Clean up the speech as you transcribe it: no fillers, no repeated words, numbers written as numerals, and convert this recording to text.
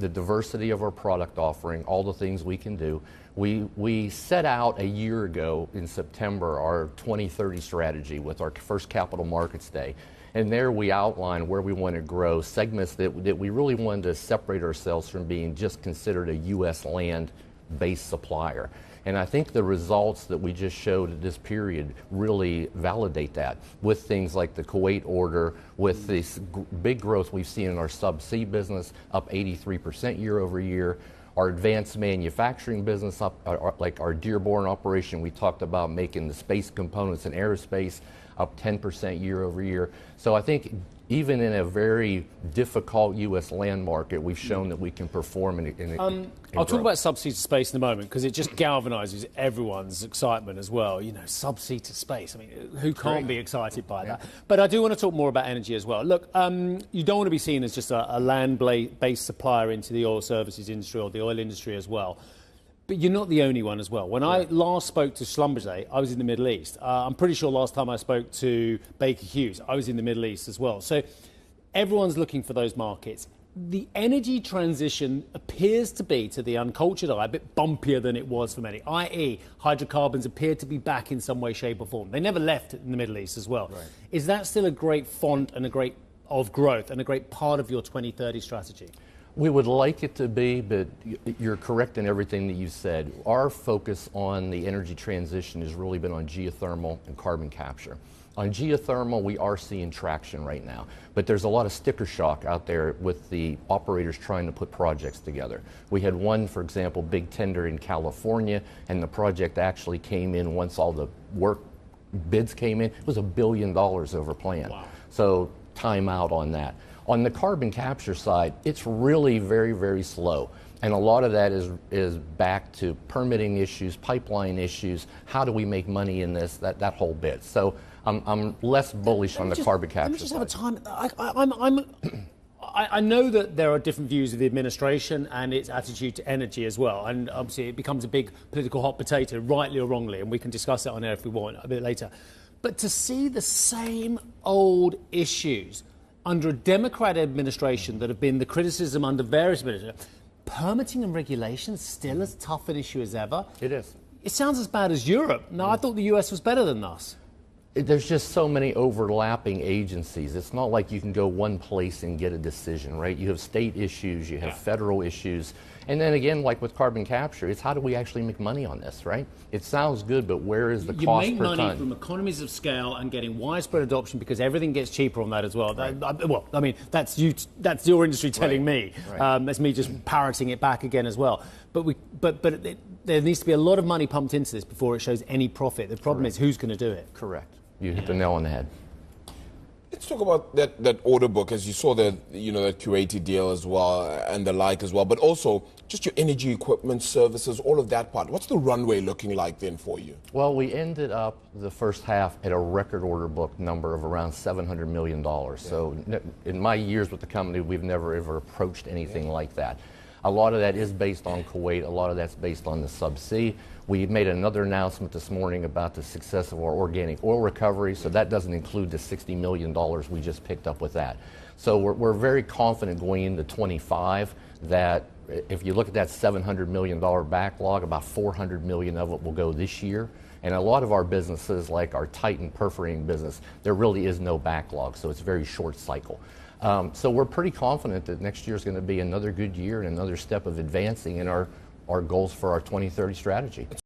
the diversity of our product offering, all the things we can do. We set out a year ago in September our 2030 strategy with our first Capital Markets Day. And there we outlined where we want to grow, segments that we really wanted to separate ourselves from being just considered a U.S. land-based supplier. And I think the results that we just showed at this period really validate that, with things like the Kuwait order, with this big growth we've seen in our subsea business, up 83% year over year. Our advanced manufacturing business, like our Dearborn operation, we talked about making the space components in aerospace, up 10% year over year. So I think even in a very difficult U.S. land market, we've shown that we can perform I'll talk about subsea to space in a moment, because it just galvanizes everyone's excitement as well. You know, subsea to space. I mean, who can't be excited by that? But I do want to talk more about energy as well. Look, you don't want to be seen as just a land-based supplier into the oil services industry or the oil industry as well. But you're not the only one as well. When I last spoke to Schlumberger, I was in the Middle East. I'm pretty sure last time I spoke to Baker Hughes, I was in the Middle East as well. So everyone's looking for those markets. The energy transition appears to be, to the uncultured eye, a bit bumpier than it was for many, i.e. hydrocarbons appear to be back in some way, shape or form. They never left in the Middle East as well. Right. Is that still a great font and a great of growth and a great part of your 2030 strategy? We would like it to be, but you're correct in everything that you said. Our focus on the energy transition has really been on geothermal and carbon capture. On geothermal, we are seeing traction right now, but there's a lot of sticker shock out there with the operators trying to put projects together. We had one, for example, big tender in California, and the project actually came in once all the work bids came in. It was $1 billion over plan. Wow. So time out on that. On the carbon capture side, it's really very, very slow. And a lot of that is back to permitting issues, pipeline issues. How do we make money in this, that whole bit? So I'm less bullish on the carbon capture side. I know that there are different views of the administration and its attitude to energy as well. And obviously it becomes a big political hot potato, rightly or wrongly, and we can discuss it on air if we want a bit later. But to see the same old issues under a Democrat administration that have been the criticism under various administrations, permitting and regulation still as tough an issue as ever? It is. It sounds as bad as Europe. Now, I thought the US was better than us. There's just so many overlapping agencies. It's not like you can go one place and get a decision, right? You have state issues, you have federal issues. And then again, like with carbon capture, it's how do we actually make money on this, right? It sounds good, but where is the cost per ton? You make money from economies of scale and getting widespread adoption because everything gets cheaper on that as well. Right. Well, I mean, that's your industry telling me. Right. That's me just parroting it back again as well. But there needs to be a lot of money pumped into this before it shows any profit. The problem is who's going to do it. Correct. You hit the nail on the head. Let's talk about that order book, as you saw that Kuwaiti deal as well and the like as well, but also just your energy equipment services, all of that part. What's the runway looking like then for you? Well, we ended up the first half at a record order book number of around $700 million. So in my years with the company, we've never ever approached anything like that. A lot of that is based on Kuwait. A lot of that's based on the subsea. We made another announcement this morning about the success of our organic oil recovery, so that doesn't include the $60 million we just picked up with that. So we're very confident going into 25 that if you look at that $700 million backlog, about $400 million of it will go this year. And a lot of our businesses, like our Titan perforating business, there really is no backlog, so it's very short cycle. So we're pretty confident that next year is going to be another good year and another step of advancing in our goals for our 2030 strategy.